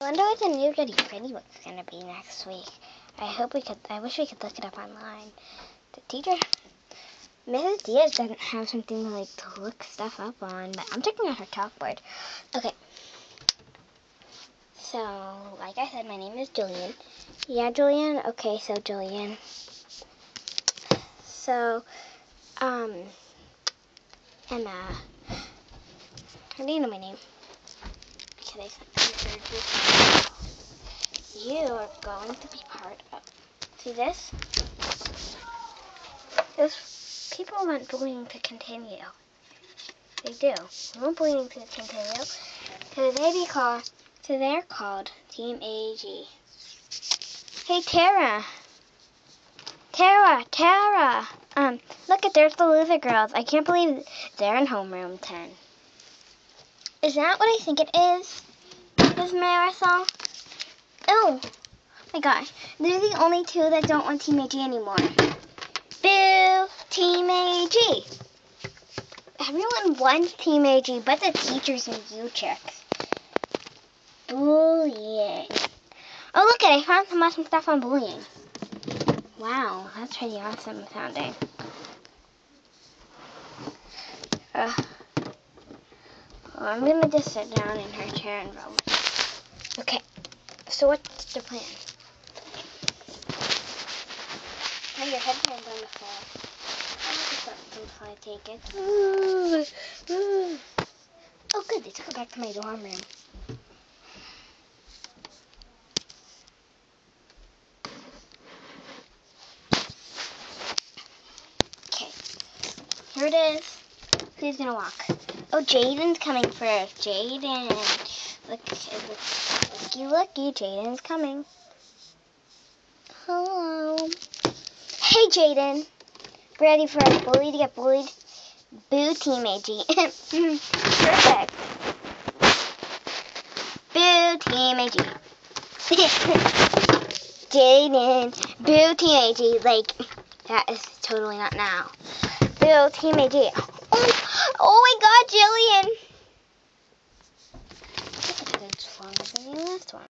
I wonder what the new Getty Pretty book's gonna be next week. I wish we could look it up online. The teacher, Mrs. Diaz doesn't have something to look stuff up on, but I'm checking out her chalkboard. Okay. So, like I said, my name is Julian. Yeah, Julian? Okay, so Julian. So, Emma. How do you know my name? Because you are going to be part of... See this? Those people want bullying to continue. They do. They want bullying to continue. So they're called Team AG. Hey, Tara. Tara. Look at, there's the loser girls. I can't believe they're in homeroom 10. Is that what I think it is? This Marisol? Oh my gosh. They're the only two that don't want Team AG anymore. Boo! Team AG! Everyone wants Team AG, but the teachers and you chicks. Bullying. Oh, look I found some awesome stuff on bullying. Wow, that's pretty awesome sounding. I'm gonna just sit down in her chair and roll. Okay, so what's the plan? Oh, your headphones on the floor. I'll just let them until I take it. Oh, good, they took it back to my dorm room. Okay, here it is. Who's gonna walk? Oh, Jaden's coming first. Jaden. Looky, Jaden's coming. Hello. Hey, Jaden. Ready for a bully to get bullied? Boo, Team AG. Perfect. Boo, Team AG. Jaden. Boo, Team AG. That is totally not now. Boo, Team AG. Oh my God, Jillian. This is longer than the last one.